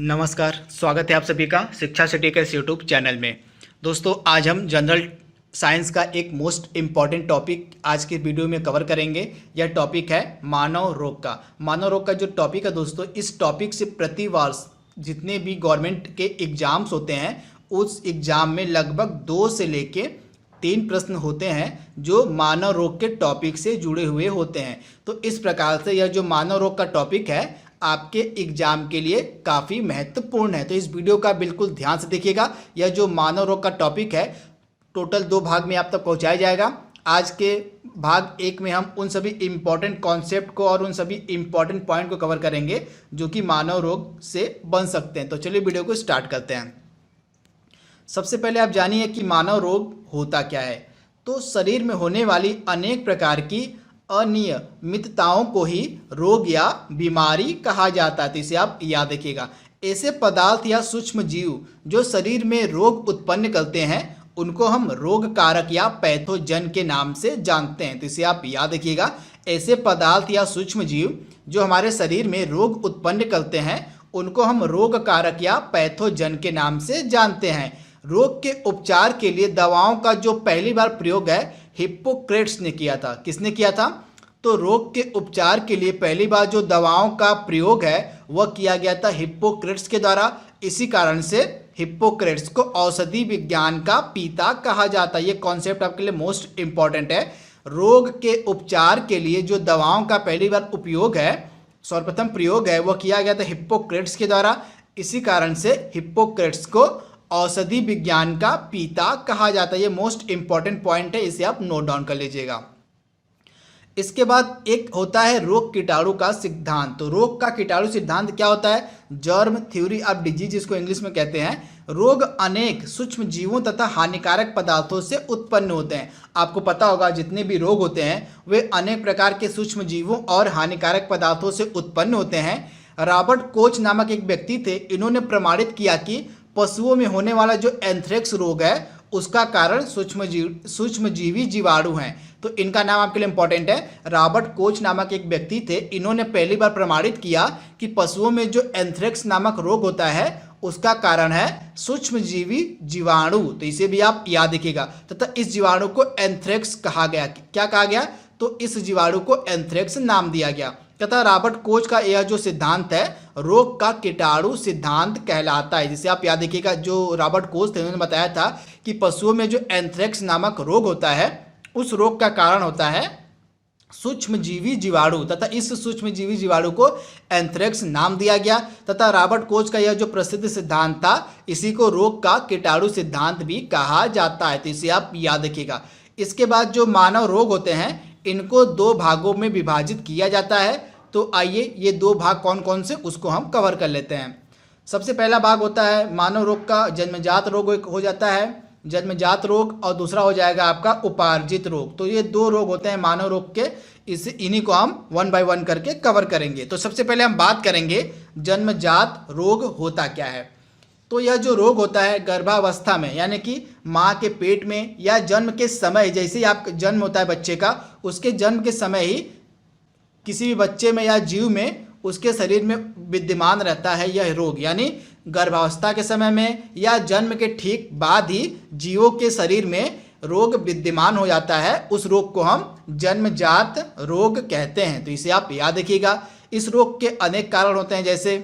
नमस्कार, स्वागत है आप सभी का शिक्षा सिटी के इस यूट्यूब चैनल में। दोस्तों, आज हम जनरल साइंस का एक मोस्ट इम्पॉर्टेंट टॉपिक आज के वीडियो में कवर करेंगे। यह टॉपिक है मानव रोग का। मानव रोग का जो टॉपिक है दोस्तों, इस टॉपिक से प्रतिवर्ष जितने भी गवर्नमेंट के एग्ज़ाम्स होते हैं उस एग्ज़ाम में लगभग 2 से लेके 3 प्रश्न होते हैं जो मानव रोग के टॉपिक से जुड़े हुए होते हैं। तो इस प्रकार से यह जो मानव रोग का टॉपिक है आपके एग्जाम के लिए काफ़ी महत्वपूर्ण है। तो इस वीडियो का बिल्कुल ध्यान से देखिएगा। यह जो मानव रोग का टॉपिक है टोटल 2 भाग में आप तक पहुंचाया जाएगा। आज के भाग 1 में हम उन सभी इम्पॉर्टेंट कॉन्सेप्ट को और उन सभी इम्पॉर्टेंट पॉइंट को कवर करेंगे जो कि मानव रोग से बन सकते हैं। तो चलिए वीडियो को स्टार्ट करते हैं। सबसे पहले आप जानिए कि मानव रोग होता क्या है। तो शरीर में होने वाली अनेक प्रकार की अनियमितताओं को ही रोग या बीमारी कहा जाता है। तो इसे आप याद रखिएगा। ऐसे पदार्थ या सूक्ष्म जीव जो शरीर में रोग उत्पन्न करते हैं उनको हम रोग कारक या पैथोजन के नाम से जानते हैं। तो इसे आप याद रखिएगा। ऐसे पदार्थ या सूक्ष्म जीव जो हमारे शरीर में रोग उत्पन्न करते हैं उनको हम रोग कारक या पैथोजन के नाम से जानते हैं। रोग के उपचार के लिए दवाओं का जो पहली बार प्रयोग है हिप्पोक्रेट्स ने किया था। किसने किया था? तो रोग के उपचार के लिए पहली बार जो दवाओं का प्रयोग है वह किया गया था हिप्पोक्रेट्स के द्वारा। इसी कारण से हिप्पोक्रेट्स को औषधि विज्ञान का पिता कहा जाता है। ये कॉन्सेप्ट आपके लिए मोस्ट इंपॉर्टेंट है। रोग के उपचार के लिए जो दवाओं का पहली बार उपयोग है, सर्वप्रथम प्रयोग है, वह किया गया था हिप्पोक्रेट्स के द्वारा। इसी कारण से हिप्पोक्रेट्स को औषधि विज्ञान का पिता कहा जाता है। ये मोस्ट इंपॉर्टेंट पॉइंट है, इसे आप नोट डाउन कर लीजिएगा। इसके बाद एक होता है रोग कीटाणु का सिद्धांत। तो रोग का कीटाणु सिद्धांत क्या होता है? जर्म थ्योरी ऑफ डिजीज इसको इंग्लिश में कहते हैं। रोग अनेक सूक्ष्म जीवों तथा हानिकारक पदार्थों से उत्पन्न होते हैं। आपको पता होगा जितने भी रोग होते हैं वे अनेक प्रकार के सूक्ष्म जीवों और हानिकारक पदार्थों से उत्पन्न होते हैं। रॉबर्ट कोच नामक एक व्यक्ति थे। इन्होंने प्रमाणित किया कि पशुओं में होने वाला जो एंथ्रेक्स रोग है उसका कारण सूक्ष्मजीवी जीवाणु हैं। तो इनका नाम आपके लिए इंपॉर्टेंट है। रॉबर्ट कोच नामक एक व्यक्ति थे। इन्होंने पहली बार प्रमाणित किया कि पशुओं में जो एंथ्रेक्स नामक रोग होता है उसका कारण है सूक्ष्मजीवी जीवाणु। तो इसे भी आप याद रखिएगा। तथा इस जीवाणु को एंथ्रेक्स कहा गया। क्या कहा गया? तो इस जीवाणु को एंथ्रेक्स नाम दिया गया। तथा रॉबर्ट कोच का यह जो सिद्धांत है रोग का कीटाणु सिद्धांत कहलाता है। जिसे आप याद रखिएगा। जो रॉबर्ट कोच थे उन्होंने बताया था कि पशुओं में जो एंथ्रेक्स नामक रोग होता है उस रोग का कारण होता है सूक्ष्मजीवी जीवाणु। तथा इस सूक्ष्मजीवी जीवाणु को एंथ्रेक्स नाम दिया गया। तथा रॉबर्ट कोच का यह जो प्रसिद्ध सिद्धांत था इसी को रोग का कीटाणु सिद्धांत भी कहा जाता है। तो इसे आप याद रखिएगा। इसके बाद जो मानव रोग होते हैं इनको 2 भागों में विभाजित किया जाता है। तो आइए ये 2 भाग कौन कौन से उसको हम कवर कर लेते हैं। सबसे पहला भाग होता है मानव रोग का जन्मजात रोग हो जाता है, जन्मजात रोग, और दूसरा हो जाएगा आपका उपार्जित रोग। तो ये 2 रोग होते हैं मानव रोग के। इन्हीं को हम 1 बाय 1 करके कवर करेंगे। तो सबसे पहले हम बात करेंगे जन्मजात रोग होता क्या है। तो यह जो रोग होता है गर्भावस्था में यानी कि माँ के पेट में या जन्म के समय, जैसे ही आप जन्म होता है बच्चे का उसके जन्म के समय ही किसी भी बच्चे में या जीव में उसके शरीर में विद्यमान रहता है यह रोग। यानी गर्भावस्था के समय में या जन्म के ठीक बाद ही जीवों के शरीर में रोग विद्यमान हो जाता है। उस रोग को हम जन्मजात रोग कहते हैं। तो इसे आप याद रखिएगा। इस रोग के अनेक कारण होते हैं, जैसे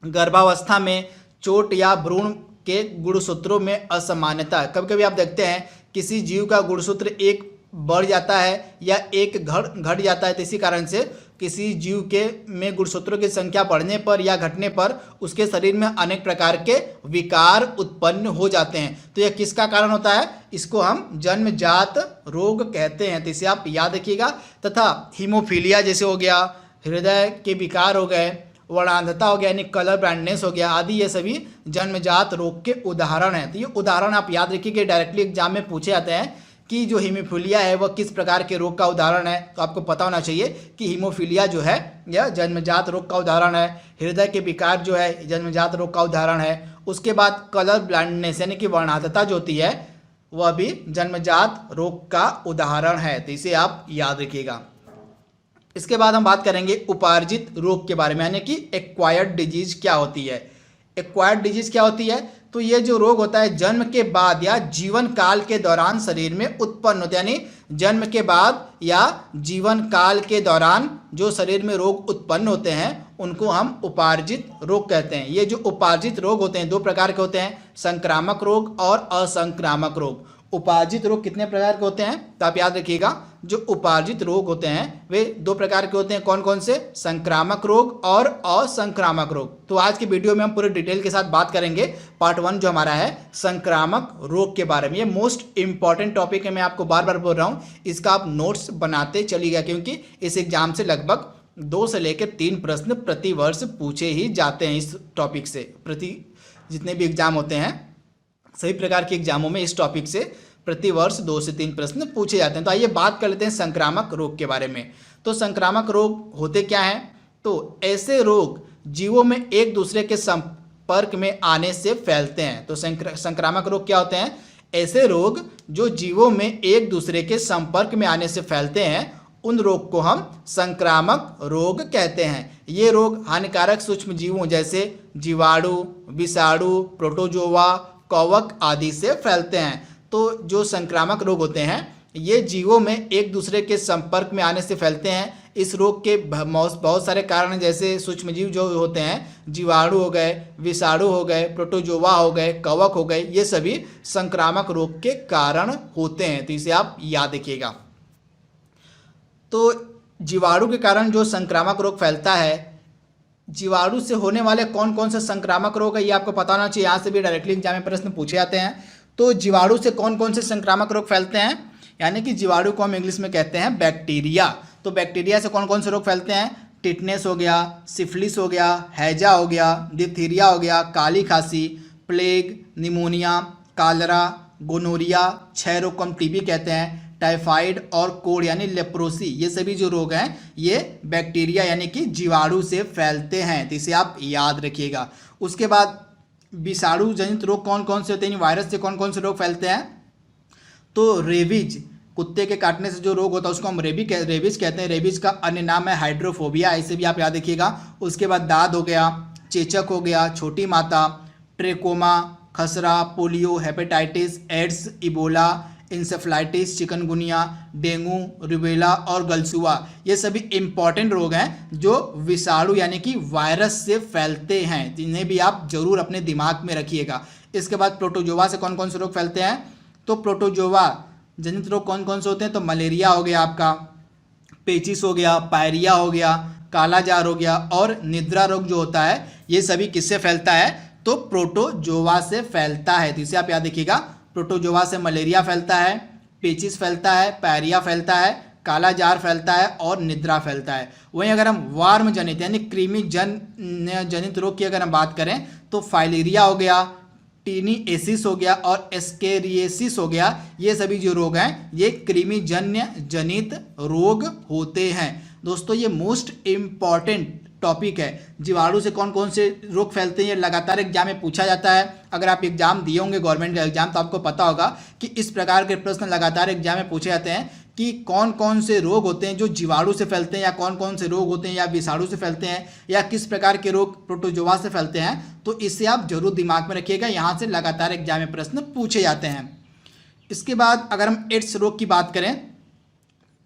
गर्भावस्था में चोट या भ्रूण के गुणसूत्रों में असामान्यता। कभी कभी आप देखते हैं किसी जीव का गुणसूत्र एक बढ़ जाता है या एक घट जाता है। तो इसी कारण से किसी जीव के में गुणसूत्रों की संख्या बढ़ने पर या घटने पर उसके शरीर में अनेक प्रकार के विकार उत्पन्न हो जाते हैं। तो यह किसका कारण होता है? इसको हम जन्मजात रोग कहते हैं। तो इसे आप याद रखिएगा। तथा हीमोफीलिया जैसे हो गया, हृदय के विकार हो गए, वर्णांधता हो गया यानी कलर ब्लाइंडनेस हो गया आदि, ये सभी जन्मजात रोग के उदाहरण हैं। तो ये उदाहरण आप याद रखिए। डायरेक्टली एग्जाम में पूछे जाते हैं कि जो हीमोफीलिया है वह किस प्रकार के रोग का उदाहरण है। तो आपको पता होना चाहिए कि हीमोफीलिया जो है यह जन्मजात रोग का उदाहरण है। हृदय के विकार जो है जन्मजात रोग का उदाहरण है। उसके बाद कलर ब्लाइंडनेस यानी कि वर्णांधता जो होती है वह भी जन्मजात रोग का उदाहरण है। तो इसे आप याद रखिएगा। इसके बाद हम बात करेंगे उपार्जित रोग के बारे में, यानी कि एक्वायर्ड डिजीज क्या होती है। एक्वायर्ड डिजीज क्या होती है? तो ये जो रोग होता है जन्म के बाद या जीवन काल के दौरान शरीर में उत्पन्न होते हैं, यानी जन्म के बाद या जीवन काल के दौरान जो शरीर में रोग उत्पन्न होते हैं उनको हम उपार्जित रोग कहते हैं। ये जो उपार्जित रोग होते हैं 2 प्रकार के होते हैं, संक्रामक रोग और असंक्रामक रोग। उपार्जित रोग कितने प्रकार के होते हैं? तो आप याद रखिएगा, जो उपार्जित रोग होते हैं वे 2 प्रकार के होते हैं। कौन कौन से? संक्रामक रोग और असंक्रामक रोग। तो आज की वीडियो में हम पूरे डिटेल के साथ बात करेंगे। पार्ट 1 जो हमारा है संक्रामक रोग के बारे में। ये मोस्ट इंपॉर्टेंट टॉपिक है, मैं आपको बार बार बोल रहा हूँ। इसका आप नोट्स बनाते चलिएगा, क्योंकि इस एग्जाम से लगभग 2 से लेकर 3 प्रश्न प्रति वर्ष पूछे ही जाते हैं इस टॉपिक से। जितने भी एग्जाम होते हैं सभी प्रकार के एग्जामों में इस टॉपिक से प्रति वर्ष 2 से 3 प्रश्न पूछे जाते हैं। तो आइए बात कर लेते हैं संक्रामक रोग के बारे में। तो संक्रामक रोग होते क्या हैं? तो ऐसे रोग जीवों में एक दूसरे के संपर्क में आने से फैलते हैं। तो संक्रामक रोग क्या होते हैं? ऐसे रोग जो जीवों में एक दूसरे के संपर्क में आने से फैलते हैं, उन रोग को हम संक्रामक रोग कहते हैं। ये रोग हानिकारक सूक्ष्म जीवों जैसे जीवाणु, विषाणु, प्रोटोजोआ, कवक आदि से फैलते हैं। तो जो संक्रामक रोग होते हैं ये जीवों में एक दूसरे के संपर्क में आने से फैलते हैं। इस रोग के बहुत सारे कारण हैं, जैसे सूक्ष्मजीव जो होते हैं, जीवाणु हो गए, विषाणु हो गए, प्रोटोजोआ हो गए, कवक हो गए, ये सभी संक्रामक रोग के कारण होते हैं। तो इसे आप याद रखिएगा। तो जीवाणु के कारण जो संक्रामक रोग फैलता है, जीवाणु से होने वाले कौन कौन से संक्रामक रोग है ये आपको पता होना चाहिए। यहाँ से भी डायरेक्टली एग्जाम में प्रश्न पूछे जाते हैं। तो जीवाणु से कौन कौन से संक्रामक रोग फैलते हैं, यानी कि जीवाणु को हम इंग्लिश में कहते हैं बैक्टीरिया। तो बैक्टीरिया से कौन कौन से रोग फैलते हैं? टिटनेस हो गया, सिफिलिस हो गया, हैजा हो गया, डिप्थीरिया हो गया, काली खांसी, प्लेग, निमोनिया, कालरा, गोनोरिया, क्षय रोग को हम टीबी कहते हैं, टाइफाइड और कोड़ यानी लेप्रोसी, ये सभी जो रोग हैं ये बैक्टीरिया यानी कि जीवाणु से फैलते हैं। तो इसे आप याद रखिएगा। उसके बाद विषाणु जनित रोग कौन कौन से होते हैं? वायरस से कौन कौन से रोग फैलते हैं? तो रेबीज, कुत्ते के काटने से जो रोग होता है उसको हम रेबीज कहते हैं। रेबीज का अन्य नाम है हाइड्रोफोबिया, इसे भी आप याद रखिएगा। उसके बाद दाद हो गया, चेचक हो गया, छोटी माता, ट्रेकोमा, खसरा, polio, hepatitis, AIDS, Ebola, encephalitis, chikungunya, dengue, rubella और गलसुआ, ये सभी इंपॉर्टेंट रोग हैं जो विषाणु यानी कि वायरस से फैलते हैं। जिन्हें भी आप जरूर अपने दिमाग में रखिएगा। इसके बाद प्रोटोजोआ से कौन कौन से रोग फैलते हैं? तो प्रोटोजोआ जनित रोग कौन कौन से होते हैं? तो मलेरिया हो गया आपका, पेचिस हो गया, पायरिया हो गया, काला जार हो गया और निद्रा रोग जो होता है ये सभी किससे फैलता है? तो प्रोटोजोआ से फैलता है। तो इसे आप याद रखिएगा। प्रोटोजोआ से मलेरिया फैलता है, पेचिस फैलता है, पायरिया फैलता है, काला जार फैलता है और निद्रा फैलता है। वहीं अगर हम वार्म जनित यानी कृमि जनित रोग की अगर हम बात करें तो फाइलेरिया हो गया, टीनिएसिस हो गया और एस्केरिएसिस हो गया, ये सभी जो रोग हैं ये कृमि जनित रोग होते हैं। दोस्तों ये मोस्ट इम्पॉर्टेंट टॉपिक है। जीवाणु से कौन कौन से रोग फैलते हैं ये लगातार एग्जाम में पूछा जाता है। अगर आप एग्जाम दिए होंगे गवर्नमेंट का एग्जाम तो आपको पता होगा कि इस प्रकार के प्रश्न लगातार एग्जाम में पूछे जाते हैं कि कौन कौन से रोग होते हैं जो जीवाणु से फैलते हैं, या कौन कौन से रोग होते हैं या विषाणु से फैलते हैं, या किस प्रकार के रोग प्रोटोजोआ से फैलते हैं। तो इससे आप जरूर दिमाग में रखिएगा, यहाँ से लगातार एग्जाम में प्रश्न पूछे जाते हैं। इसके बाद अगर हम एड्स रोग की बात करें,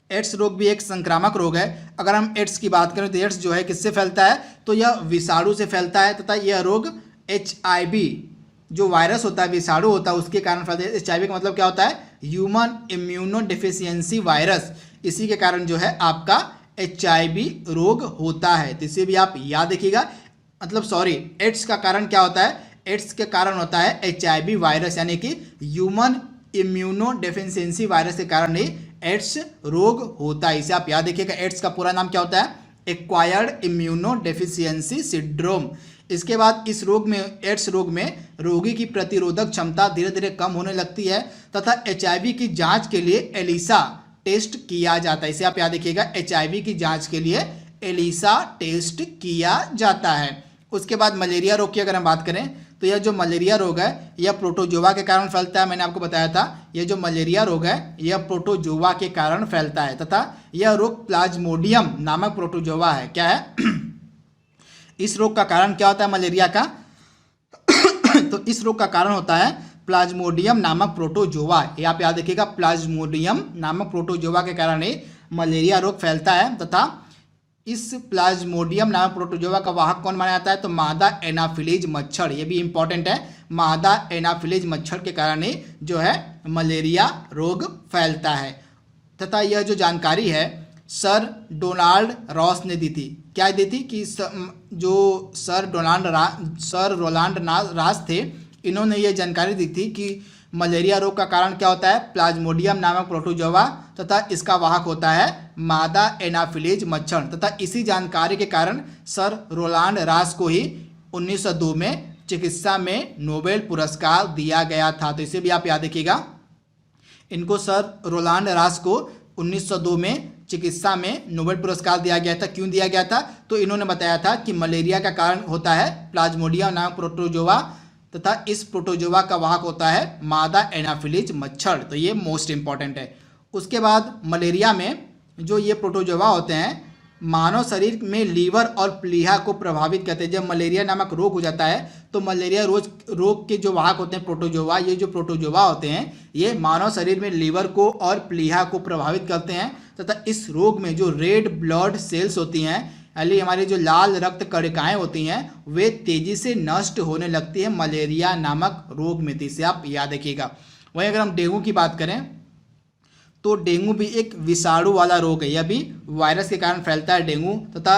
एड्स रोग भी एक संक्रामक रोग है। अगर हम एड्स की बात करें तो एड्स जो है किससे फैलता है? तो यह विषाणु से फैलता है तथा यह रोग HIV जो वायरस होता है, विषाणु होता है, उसके कारण फैलता है। HIV का मतलब क्या होता है? Human immuno deficiency virus. इसी के कारण जो है आपका HIV रोग होता है। तो इसे भी आप याद रखिएगा। एड्स का कारण क्या होता है? एड्स के कारण होता है HIV वायरस यानी कि ह्यूमन इम्यूनो डिफिशियंसी वायरस के कारण ही एड्स रोग होता है। इसे आप याद रखिएगा। एड्स का पूरा नाम क्या होता है? Acquired immuno deficiency syndrome. इसके बाद इस रोग में, एड्स रोग में रोगी की प्रतिरोधक क्षमता धीरे धीरे कम होने लगती है तथा HIV की जांच के लिए एलिसा टेस्ट किया जाता है। इसे आप याद रखिएगा। HIV की जांच के लिए एलिसा टेस्ट किया जाता है। उसके बाद मलेरिया रोग की अगर हम बात करें तो यह जो मलेरिया रोग है यह प्रोटोजोआ के कारण फैलता है। मैंने आपको बताया था यह जो मलेरिया रोग है यह प्रोटोजोआ के कारण फैलता है तथा यह रोग प्लाज्मोडियम नामक प्रोटोजोआ है। क्या है? इस रोग का कारण क्या होता है मलेरिया का? इस रोग का कारण होता है प्लाज्मोडियम नामक प्रोटोजोआ। ये आप याद रखिएगा, प्लाज्मोडियम नामक प्रोटोजोआ के कारण ही मलेरिया रोग फैलता है तथा इस प्लाज्मोडियम नामक प्रोटोजोआ का वाहक कौन माना जाता है? तो मादा एनाफिलीज मच्छर। ये भी इंपॉर्टेंट है, मादा एनाफिलीज मच्छर के कारण ही जो है मलेरिया रोग फैलता है। तथा यह जो जानकारी है सर डोनाल्ड रॉस ने दी थी। क्या दी थी कि जो सर रोलांड रॉस थे, इन्होंने ये जानकारी दी थी कि मलेरिया रोग का कारण क्या होता है? प्लाज्मोडियम नामक प्रोटोजोआ तथा इसका वाहक होता है मादा एनाफिलीज मच्छर। तथा इसी जानकारी के कारण सर रोलांड रॉस को ही 1902 में चिकित्सा में नोबेल पुरस्कार दिया गया था। तो इसे भी आप याद रखिएगा, इनको सर रोलांड रॉस को 1902 में चिकित्सा में नोबेल पुरस्कार दिया गया था। क्यों दिया गया था? तो इन्होंने बताया था कि मलेरिया का कारण होता है प्लाज्मोडियम नामक प्रोटोजोआ तथा इस प्रोटोजोआ का वाहक होता है मादा एनाफिलीज मच्छर। तो ये मोस्ट इंपॉर्टेंट है। उसके बाद मलेरिया में जो ये प्रोटोजोआ होते हैं मानव शरीर में लीवर और प्लीहा को प्रभावित करते हैं। जब मलेरिया नामक रोग हो जाता है तो मलेरिया रोग के जो वाहक होते हैं प्रोटोजोआ, ये जो प्रोटोजोआ होते हैं ये मानव शरीर में लीवर को और प्लीहा को प्रभावित करते हैं तथा इस रोग में जो रेड ब्लड सेल्स होती हैं, यानी हमारी जो लाल रक्त कणिकाएं होती हैं, वे तेजी से नष्ट होने लगती है मलेरिया नामक रोग में। इसे आप याद रखिएगा। वहीं अगर हम डेंगू की बात करें तो डेंगू भी एक विषाणु वाला रोग है। यह भी वायरस के कारण फैलता है डेंगू। तथा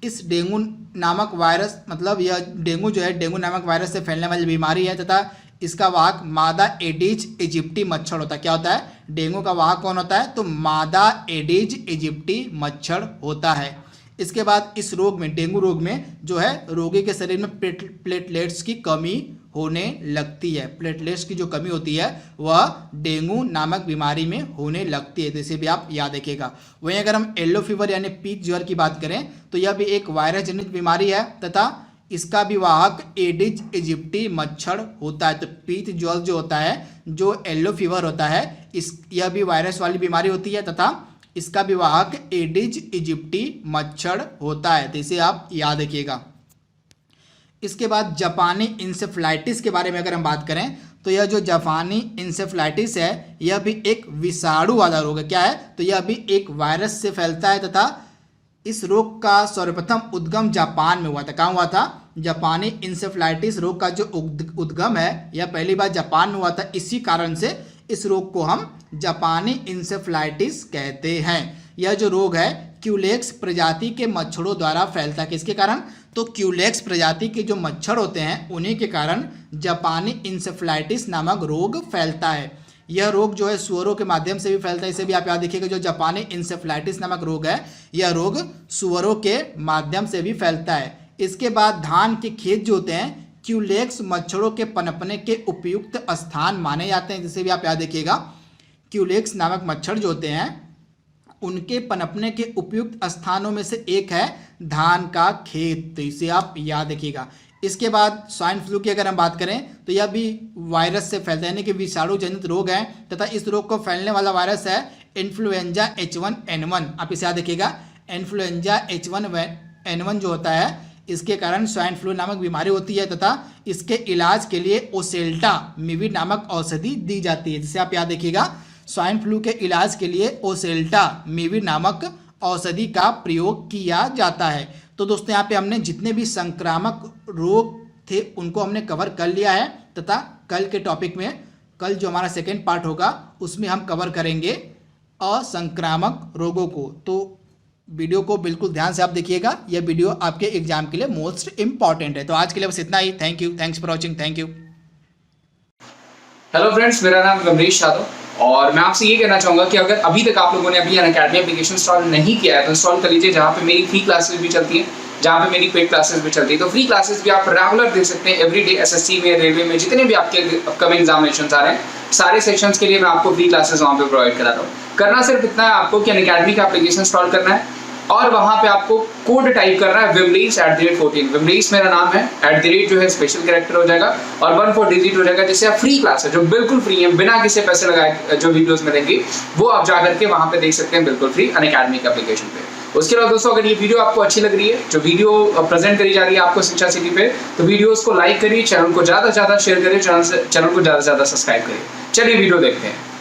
इस डेंगू नामक वायरस मतलब यह डेंगू जो है डेंगू नामक वायरस से फैलने वाली बीमारी है तथा इसका वाहक मादा एडिज इजिप्टी मच्छर होता है। क्या होता है? डेंगू का वाहक कौन होता है? तो मादा एडिज इजिप्टी मच्छर होता है। इसके बाद इस रोग में, डेंगू रोग में जो है रोगी के शरीर में प्लेटलेट्स की कमी होने लगती है। प्लेटलेट्स की जो कमी होती है वह डेंगू नामक बीमारी में होने लगती है। तो इसे भी आप याद रखिएगा। वहीं अगर हम येलो फीवर यानी पीत ज्वर की बात करें तो यह भी एक वायरस जनित बीमारी है तथा इसका भी वाहक एडिज इजिप्टी मच्छर होता है। तो पीत ज्वर जो होता है, जो येलो फीवर होता है, यह भी वायरस वाली बीमारी होती है तथा इसका भी वाहक एडिज इजिप्टी मच्छर होता है। तो इसे आप याद रखिएगा। इसके बाद जापानी इंसेफ्लाइटिस के बारे में अगर हम बात करें तो यह जो जापानी इंसेफ्लाइटिस है यह भी एक विषाणु वाला रोग है। क्या है? तो यह भी एक वायरस से फैलता है तथा इस रोग का सर्वप्रथम उद्गम जापान में हुआ था। कहाँ हुआ था? जापानी इंसेफ्लाइटिस रोग का जो उद्गम है यह पहली बार जापान में हुआ था। इसी कारण से इस रोग को हम जापानी इंसेफ्लाइटिस कहते हैं। यह जो रोग है क्यूलेक्स प्रजाति के मच्छरों द्वारा फैलता है। किसके कारण? तो क्यूलेक्स प्रजाति के जो मच्छर होते हैं उन्हीं के कारण जापानी इंसेफ्लाइटिस नामक रोग फैलता है। यह रोग जो है सुअरों के माध्यम से भी फैलता है। इसे भी आप याद रखिएगा। जो जापानी इंसेफ्लाइटिस नामक रोग है यह रोग सुअरों के माध्यम से भी फैलता है। इसके बाद धान के खेत जो होते हैं क्यूलेक्स मच्छरों के पनपने के उपयुक्त स्थान माने जाते हैं। जिसे भी आप याद रखिएगा। क्यूलेक्स नामक मच्छर जो होते हैं उनके पनपने के उपयुक्त स्थानों में से एक है धान का खेत। तो इसे आप याद रखिएगा। इसके बाद स्वाइन फ्लू की अगर हम बात करें तो यह भी वायरस से फैलता है, यानी कि विषाणु जनित रोग है तथा इस रोग को फैलने वाला वायरस है इन्फ्लुएंजा H1N1। आप इसे याद रखिएगा। इन्फ्लुएंजा H1N1 जो होता है इसके कारण स्वाइन फ्लू नामक बीमारी होती है तथा इसके इलाज के लिए ओसेल्टामिविर नामक औषधि दी जाती है। जिसे आप याद रखिएगा। स्वाइन फ्लू के इलाज के लिए ओसेल्टामिविर नामक औषधि का प्रयोग किया जाता है। तो दोस्तों यहाँ पे हमने जितने भी संक्रामक रोग थे उनको हमने कवर कर लिया है तथा कल के टॉपिक में, कल जो हमारा सेकेंड पार्ट होगा उसमें हम कवर करेंगे असंक्रामक रोगों को। तो वीडियो को बिल्कुल ध्यान से आप देखिएगा। यह वीडियो आपके एग्जाम के लिए मोस्ट इंपॉर्टेंट है। तो आज के लिए बस इतना ही। Thank you, thanks for watching, thank you. Hello friends, मेरा नाम गमरीश यादव और मैं आपसे ये कहना चाहूँगा कि अगर अभी तक आप लोगों ने अभी अनअकैडमी एप्लीकेशन इंस्टॉल नहीं किया है तो इंस्टॉल कर लीजिए, जहाँ पे मेरी फ्री क्लासेस भी चलती हैं, जहाँ पे मेरी पेड क्लासेस भी चलती है। तो फ्री क्लासेस भी आप रेगुलर दे सकते हैं। एवरीडे एसएससी में, रेलवे में जितने भी आपके अपकमिंग एग्जामिनेशन आ रहे हैं, सारे सेक्शंस के लिए मैं आपको फ्री क्लासेस वहाँ पे प्रोवाइड करा रहा हूँ। करना सिर्फ इतना है आपको कि अनअकैडमी का एप्लीकेशन इंस्टॉल करना है और वहाँ पे आपको कोड टाइप करना है विमलेश @14। विमलेश मेरा नाम है, @ जो है स्पेशल कैरेक्टर हो जाएगा और 14 डिजिट हो जाएगा, जिससे आप फ्री क्लास है जो बिल्कुल फ्री है, बिना किसी पैसे लगाए जो वीडियोस मिलेंगी वो आप जाकर के वहाँ पे देख सकते हैं बिल्कुल फ्री अनअकैडमी के एप्लीकेशन पे। उसके बाद दोस्तों अगर ये वीडियो आपको अच्छी लग रही है, जो वीडियो प्रेजेंट करी जा रही है आपको शिक्षा सिटी पे, तो वीडियोस को लाइक करिए, चैनल को ज़्यादा से ज़्यादा शेयर करिए, चैनल को ज़्यादा से ज़्यादा सब्सक्राइब करिए। चलिए वीडियो देखते हैं।